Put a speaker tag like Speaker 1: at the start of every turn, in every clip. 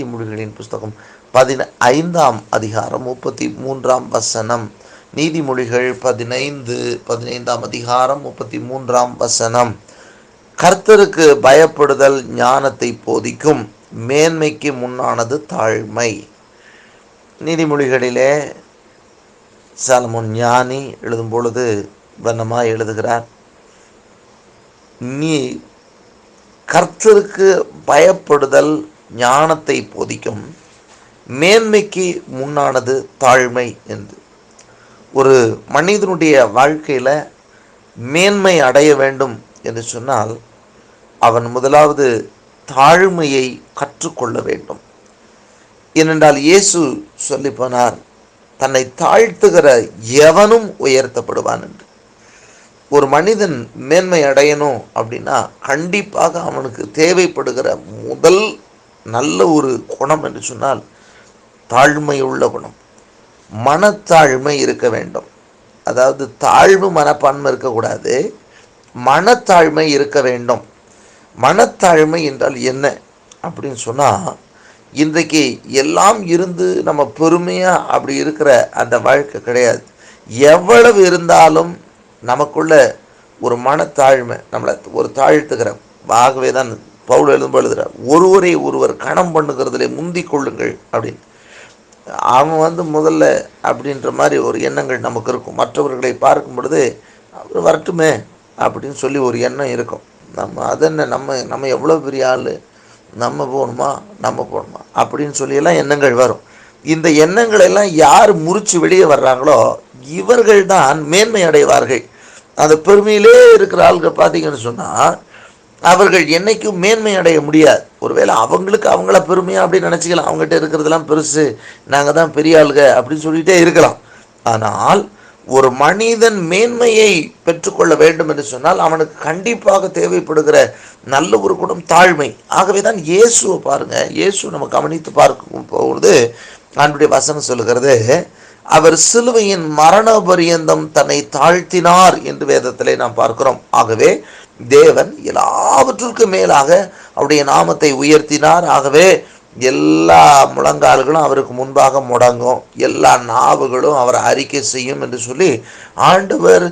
Speaker 1: நீதிமொழிகளின் புஸ்தகம் 15ஆம் அதிகாரம் 33ஆம் வசனம். நீதிமொழிகள் 15ஆம் அதிகாரம் 33ஆம் வசனம். கர்த்தருக்கு பயப்படுதல் ஞானத்தை போதிக்கும், மேன்மைக்கு முன்னானது தாழ்மை. நீதிமொழிகளிலே சாலமோன் ஞானி எழுதும் பொழுது வண்ணமாய் எழுதுகிறார், நீ கர்த்தருக்கு பயப்படுதல் ஞானத்தை போதிக்கும், மேன்மைக்கு முன்னானது தாழ்மை என்று. ஒரு மனிதனுடைய வாழ்க்கையில் மேன்மை அடைய வேண்டும் என்று சொன்னால் அவன் முதலாவது தாழ்மையை கற்றுக்கொள்ள வேண்டும். ஏனென்றால் இயேசு சொல்லி போனார், தன்னை தாழ்த்துகிற எவனும் உயர்த்தப்படுவான் என்று. ஒரு மனிதன் மேன்மை அடையணும் அப்படின்னா கண்டிப்பாக அவனுக்கு தேவைப்படுகிற முதல் நல்ல ஒரு குணம் என்று சொன்னால் தாழ்மையுள்ள குணம், மனத்தாழ்மை இருக்க வேண்டும். அதாவது தாழ்வு மனப்பான்மை இருக்கக்கூடாது, மனத்தாழ்மை இருக்க வேண்டும். மனத்தாழ்மை என்றால் என்ன அப்படின்னு சொன்னால், இன்றைக்கு எல்லாம் இருந்து நம்ம பெருமையாக அப்படி இருக்கிற அந்த வாழ்க்கை கிடையாது. எவ்வளவு இருந்தாலும் நமக்குள்ள ஒரு மனத்தாழ்மை நம்மளை ஒரு தாழ்த்துக்கிற. ஆகவே தான் பவுல் எழுதுகிறார், ஒருவரை ஒருவர் கணம் பண்ணுகிறதுலே முந்தி கொள்ளுங்கள் அப்படின்னு. அவன் முதல்ல அப்படின்ற மாதிரி ஒரு எண்ணங்கள் நமக்கு இருக்கும். மற்றவர்களை பார்க்கும் பொழுது அவர் வரட்டுமே அப்படின்னு சொல்லி ஒரு எண்ணம் இருக்கும். அதென்ன நம்ம எவ்வளோ பெரிய ஆள், நம்ம போகணுமா அப்படின்னு சொல்லியெல்லாம் எண்ணங்கள் வரும். இந்த எண்ணங்களெல்லாம் யார் முறித்து வெளியே வர்றாங்களோ இவர்கள் தான் மேன்மை அடைவார்கள். அந்த பெருமையிலே இருக்கிற ஆள்கள் பார்த்தீங்கன்னு சொன்னால் அவர்கள் என்னைக்கும் மேன்மை அடைய முடியாது. ஒருவேளை அவங்களுக்கு அவங்கள பெருமையாக அப்படின்னு நினச்சிக்கலாம், அவங்ககிட்ட இருக்கிறதெல்லாம் பெருசு, நாங்கள் தான் பெரிய ஆளுக அப்படின்னு சொல்லிகிட்டே இருக்கலாம். ஆனால் ஒரு மனிதன் மேன்மையை பெற்றுக்கொள்ள வேண்டும் என்று சொன்னால் அவனுக்கு கண்டிப்பாக தேவைப்படுகிற நல்ல ஒரு குணம் தாழ்மை. ஆகவே தான் இயேசுவை பாருங்கள், இயேசு நம்ம கவனித்து பார்க்கும் பொழுது ஆண்டவருடைய வசனம் சொல்லுகிறது, அவர் சிலுவையின் மரண பரியந்தம் தன்னை தாழ்த்தினார் என்று வேதத்திலே நாம் பார்க்கிறோம். ஆகவே தேவன் எல்லாவற்றிற்கும் மேலாக அவருடைய நாமத்தை உயர்த்தினார். ஆகவே எல்லா முழங்கால்களும் அவருக்கு முன்பாக முடங்கும், எல்லா நாவுகளும் அவர் அறிக்கை செய்யும் என்று சொல்லி ஆண்டவர்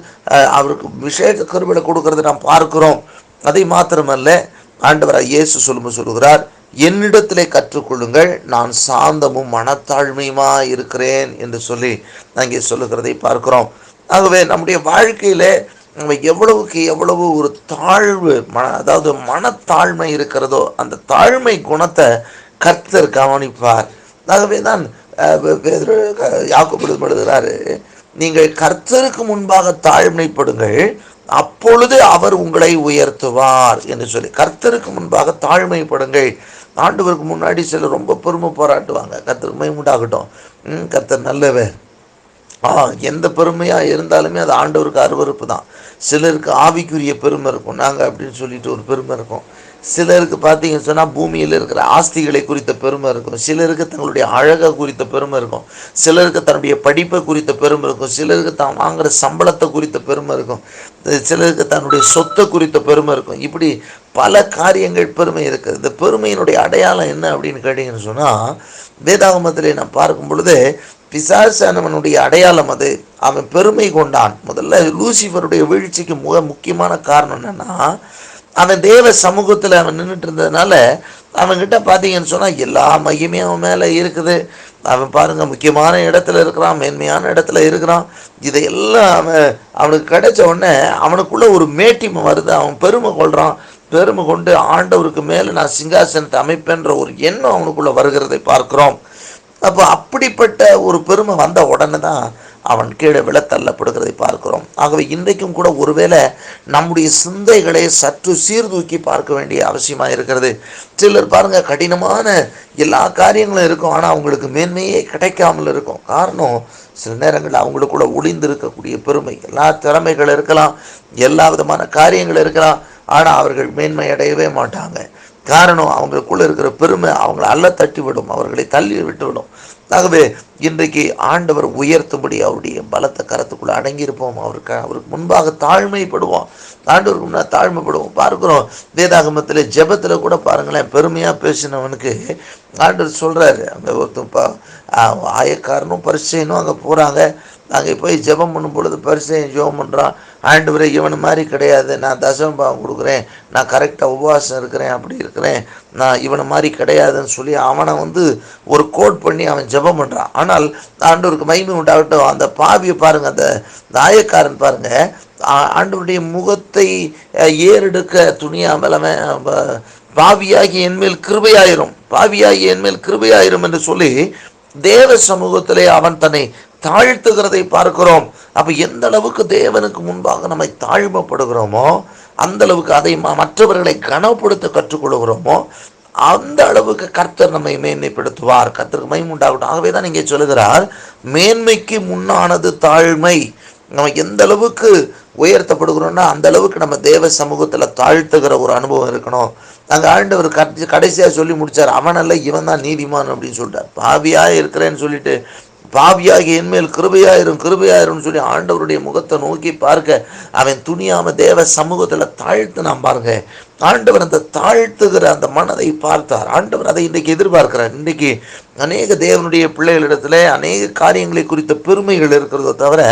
Speaker 1: அவருக்கு விசேஷ கிருபையை கொடுக்கறதை நாம் பார்க்கிறோம். அதை மாத்திரமல்ல, ஆண்டவர் இயேசு சொல்லுகிறார், என்னிடத்திலே கற்றுக்கொள்ளுங்கள், நான் சாந்தமும் மனத்தாழ்மையுமா இருக்கிறேன் என்று சொல்லி அங்கே சொல்லுகிறதை பார்க்கிறோம். ஆகவே நம்முடைய வாழ்க்கையில நம்ம எவ்வளவுக்கு எவ்வளவு ஒரு தாழ்வு அதாவது மனத்தாழ்மை இருக்கிறதோ அந்த தாழ்மை குணத்தை கர்த்தர் கவனிப்பார். ஆகவே தான் யாக்கோபு எழுதுகிறாரு, நீங்கள் கர்த்தருக்கு முன்பாக தாழ்மைப்படுங்கள், அப்பொழுது அவர் உங்களை உயர்த்துவார் என்று சொல்லி. கர்த்தருக்கு முன்பாக தாழ்மைப்படுங்கள். ஆண்டவருக்கு முன்னாடி சிலர் ரொம்ப பெருமை பாராட்டுவாங்க, கர்த்தருக்கு மகிமை உண்டாகட்டும், கர்த்தர் நல்லவர், எந்த பெருமையாக இருந்தாலுமே அது ஆண்டவருக்கு அருவருப்பு தான். சிலருக்கு ஆவிக்குரிய பெருமை இருக்கும், நாங்கள் அப்படின்னு சொல்லிட்டு ஒரு பெருமை இருக்கும். சிலருக்கு பார்த்தீங்கன்னு சொன்னால் பூமியில் இருக்கிற ஆஸ்திகளை குறித்த பெருமை இருக்கும். சிலருக்கு தங்களுடைய அழகை குறித்த பெருமை இருக்கும். சிலருக்கு தன்னுடைய படிப்பை குறித்த பெருமை இருக்கும். சிலருக்கு தான் வாங்குகிற சம்பளத்தை குறித்த பெருமை இருக்கும். சிலருக்கு தன்னுடைய சொத்தை குறித்த பெருமை இருக்கும். இப்படி பல காரியங்கள் பெருமை இருக்குது. இந்த பெருமையினுடைய அடையாளம் என்ன அப்படின்னு கேட்டிங்கன்னு சொன்னால், வேதாகமத்திலே நான் பார்க்கும் பொழுது பிசாசானவனுடைய அடையாளம் அது. அவன் பெருமை கொண்டான். முதல்ல லூசிஃபருடைய வீழ்ச்சிக்கு முக்கியமான காரணம் என்னன்னா, அவன் தேவ சமூகத்தில் அவன் நின்றுட்டு இருந்ததுனால அவன்கிட்ட பார்த்தீங்கன்னு சொன்னால் எல்லா மகிமையும் அவன் மேலே இருக்குது. அவன் பாருங்கள் முக்கியமான இடத்துல இருக்கிறான், மேன்மையான இடத்துல இருக்கிறான். இதையெல்லாம் அவனுக்கு கிடைச்ச உடனே அவனுக்குள்ள ஒரு மேட்டிமை வருது. அவன் பெருமை கொள்கிறான். பெருமை கொண்டு ஆண்டவருக்கு மேலே நான் சிங்காசனத்தை அமைப்பேன்ற ஒரு எண்ணம் அவனுக்குள்ள வருகிறதை பார்க்கிறோம். அப்போ அப்படிப்பட்ட ஒரு பெருமை வந்த உடனே தான் அவன் கீழே விழ தள்ளப்படுகிறதை பார்க்கிறோம். ஆகவே இன்றைக்கும் கூட ஒருவேளை நம்முடைய சிந்தைகளை சற்று சீர்தூக்கி பார்க்க வேண்டிய அவசியமாக இருக்கிறது. சிலர் பாருங்கள், கடினமான எல்லா காரியங்களும் இருக்கும், ஆனால் அவங்களுக்கு மேன்மையே கிடைக்காமல் இருக்கும். காரணம், சில நேரங்களில் அவங்களுக்குள்ள ஒளிந்து இருக்கக்கூடிய பெருமை. எல்லா திறமைகள் இருக்கலாம், எல்லா விதமான காரியங்கள் இருக்கலாம், ஆனால் அவர்கள் மேன்மை அடையவே மாட்டாங்க. காரணம் அவங்களுக்குள்ள இருக்கிற பெருமை அவங்களை அல்ல தட்டி விடும், அவர்களை தள்ளி விட்டுவிடும். ஆகவே இன்றைக்கு ஆண்டவர் உயர்த்தும்படி அவருடைய பலத்த கரத்துக்குள்ள அடங்கியிருப்போம். அவருக்கு முன்பாக தாழ்மைப்படுவோம். ஆண்டவருக்கு முன்னாடி தாழ்மைப்படுவோம். பார்க்கிறோம் வேதாகமத்தில் ஜெபத்தில் கூட பாருங்களேன், பெருமையாக பேசினவனுக்கு ஆண்டவர் சொல்கிறாரு, அங்கே ஒருத்தன் ஆயக்காரனும் பரிசையனும் அங்கே போகிறாங்க. அங்கே போய் ஜெபம் பண்ணும் பொழுது பரிசையன் ஜெபம் பண்ணுறான், ஆண்டவரே இவன் மாதிரி கிடையாது, நான் தசமபாகம் கொடுக்குறேன், நான் கரெக்டாக உபவாசம் இருக்கிறேன், அப்படி இருக்கிறேன், நான் இவனை மாதிரி கிடையாதுன்னு சொல்லி அவனை ஒரு கோட் பண்ணி அவன் ஜெபம் பண்ணுறான். ஆனால் ஆண்டவருக்கு மகிமை உண்டாகட்டும். அந்த பாவியை பாருங்கள், அந்த ஆயக்காரன் பாருங்கள், ஆண்டவருடைய முகத்தை ஏறெடுக்க துணியாமல் அவன் பாவியாகி என்மேல் கிருபையாயிரும், பாவியாகி என்மேல் கிருபையாயிரும் என்று சொல்லி தேவ சமூகத்திலே அவன் தன்னை தாழ்த்துகிறதை பார்க்கிறோம். அப்ப எந்த அளவுக்கு தேவனுக்கு முன்பாக நம்மை தாழ்மைப்படுகிறோமோ, அந்த அளவுக்கு அதை மற்றவர்களை கனப்படுத்த கற்றுக்கொள்கிறோமோ, அந்த அளவுக்கு கர்த்தர் நம்மை மேன்மைப்படுத்துவார். கர்த்தருக்கு மகிமை உண்டாகட்டும். ஆகவே தான் இங்கே சொல்லுகிறார், மேன்மைக்கு முன்னானது தாழ்மை. நம்ம எந்த அளவுக்கு உயர்த்தப்படுகிறோம்னா அந்த அளவுக்கு நம்ம தேவ சமூகத்தில் தாழ்த்துகிற ஒரு அனுபவம் இருக்கணும். அங்கே ஆண்டவர் கடைசியாக சொல்லி முடிச்சார், அவனல்ல இவன் தான் நீதிமான் அப்படின்னு சொல்லிட்டார். பாவியாக இருக்கிறேன்னு சொல்லிட்டு பாவியாகி என்மேல் கிருபையாயிரும் கிருபையாயிரும் சொல்லி ஆண்டவருடைய முகத்தை நோக்கி பார்க்க அவன் துணியாம தேவ சமூகத்தில் தாழ்த்து நாம் பாருங்க. ஆண்டவர் அந்த தாழ்த்துகிற அந்த மனதை பார்த்தார். ஆண்டவர் அதை இன்றைக்கு எதிர்பார்க்கிறார். இன்றைக்கு அநேக தேவனுடைய பிள்ளைகளிடத்துல அநேக காரியங்களை குறித்த பெருமைகள் இருக்கிறதோ தவிர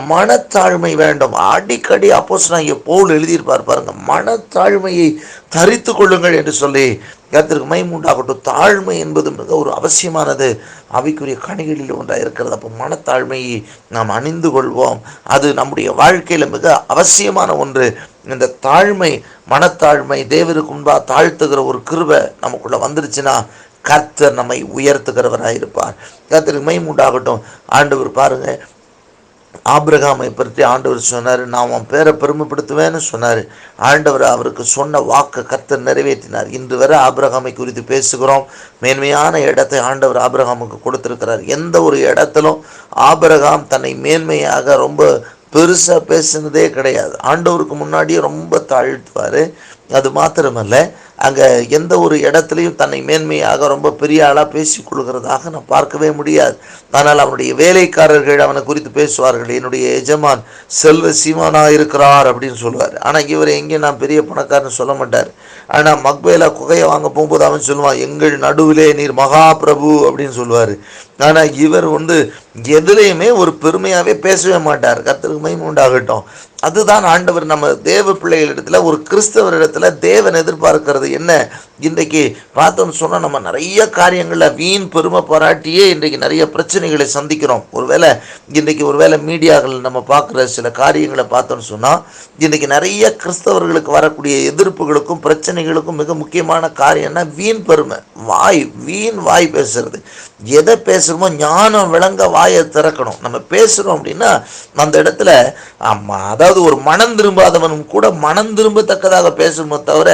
Speaker 1: மனத்தாழ்மை வேண்டும். அடிக்கடி அப்போஸ்தலனாகிய பவுல் எழுதியிருப்பார் பாருங்க, மனத்தாழ்மையை தரித்து கொள்ளுங்கள் என்று சொல்லி. கர்த்தருக்கு மகிமை உண்டாகட்டும். தாழ்மை என்பது மிக ஒரு அவசியமானது, ஆவிக்குரிய கனிகளில் ஒன்றாக இருக்கிறது. அப்போ மனத்தாழ்மையை நாம் அணிந்து கொள்வோம். அது நம்முடைய வாழ்க்கையில் மிக அவசியமான ஒன்று. இந்த தாழ்மை, மனத்தாழ்மை, தேவருக்கு முன்பாக தாழ்த்துகிற ஒரு கிருபை நமக்குள்ள வந்துருச்சுன்னா கர்த்தர் நம்மை உயர்த்துகிறவராக இருப்பார். கர்த்தருக்கு மகிமை உண்டாகட்டும். ஆண்டவர் பாருங்க, ஆபிரகாமை பற்றி ஆண்டவர் சொன்னார், நான் அவன் பேரை பெருமைப்படுத்துவேன்னு சொன்னார். ஆண்டவர் அவருக்கு சொன்ன வாக்கு கர்த்தர் நிறைவேற்றினார். இன்று வரை ஆபிரகாமை குறித்து பேசுகிறோம். மேன்மையான இடத்தை ஆண்டவர் ஆபிரகாமுக்கு கொடுத்திருக்கிறார். எந்த ஒரு இடத்திலும் ஆபிரகாம் தன்னை மேன்மையாக ரொம்ப பெருசாக பேசினதே கிடையாது. ஆண்டவருக்கு முன்னாடியே ரொம்ப தாழ்த்துவார். அது மாத்திரமல்ல, அங்கே எந்த ஒரு இடத்துலையும் தன்னை மேன்மையாக ரொம்ப பெரிய ஆளாக பேசி கொள்கிறதாக நான் பார்க்கவே முடியாது. ஆனால் அவனுடைய வேலைக்காரர்கள் அவனை குறித்து பேசுவார்கள், என்னுடைய எஜமான் செல்வ சீமானாக இருக்கிறார் அப்படின்னு சொல்லுவார். ஆனால் இவர் எங்கே நான் பெரிய பணக்காரன்னு சொல்ல மாட்டார். ஆனால் மக்பேலா குகையை வாங்க போகும்போது அவன் சொல்லுவான், எங்கள் நடுவிலே நீர் மகா பிரபு அப்படின்னு சொல்லுவார். ஆனால் இவர் எதுலேயுமே ஒரு பெருமையாகவே பேசவே மாட்டார். கர்த்தருக்கு மகிமை உண்டாகட்டும். அதுதான் ஆண்டவர் நம்ம தேவ பிள்ளைகளிடத்தில், ஒரு கிறிஸ்தவரிடத்தில் தேவன் எதிர்பார்க்கிறது என்ன? இன்றைக்கு பார்த்தோம்னு சொன்னால் நம்ம நிறைய காரியங்களில் வீண் பெருமை பாராட்டியே இன்றைக்கு நிறைய பிரச்சனைகளை சந்திக்கிறோம். ஒருவேளை மீடியாக்கள் நம்ம பார்க்குற சில காரியங்களை பார்த்தோம்னு சொன்னால் இன்றைக்கி நிறைய கிறிஸ்தவர்களுக்கு வரக்கூடிய எதிர்ப்புகளுக்கும் பிரச்சனைகளுக்கும் மிக முக்கியமான காரியம்னா வீண் பெருமை, வீண் வாய் பேசுறது. எதை பேசுகிறோமோ ஞானம் விளங்க வாயை திறக்கணும். நம்ம பேசுகிறோம் அப்படின்னா அந்த இடத்துல அதாவது ஒரு மனம் திரும்பாதவனும் கூட மனம் திரும்பத்தக்கதாக பேசணுமோ தவிர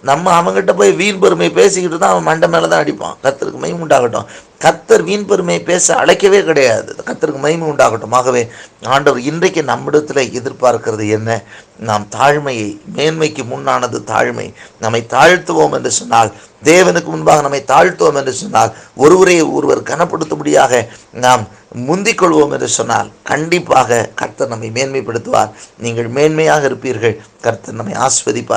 Speaker 1: நம்ம அவங்ககிட்ட போய் வீண் பெருமை பேசிக்கிட்டு தான் அவன் மண்டை மேலே தான் அடிப்பான். கர்த்தருக்கு மகிமை உண்டாகட்டும். கர்த்தர் வீண் பெருமையை பேச அழைக்கவே கிடையாது. கர்த்தருக்கு மகிமை உண்டாகட்டும். ஆகவே ஆண்டவர் இன்றைக்கு நம்மிடத்தில் எதிர்பார்க்கிறது என்ன? நாம் தாழ்மையை, மேன்மைக்கு முன்னானது தாழ்மை. நம்மை தாழ்த்துவோம் என்று சொன்னால், தேவனுக்கு முன்பாக நம்மை தாழ்த்துவோம் என்று சொன்னால், ஒருவர் கனப்படுத்தும்படியாக நாம் முந்திக் கொள்வோம் என்று சொன்னால் கண்டிப்பாக கர்த்தர் நம்மை மேன்மைப்படுத்துவார். நீங்கள் மேன்மையாக இருப்பீர்கள். கர்த்தர் நம்மை ஆஸ்வதிப்பார்.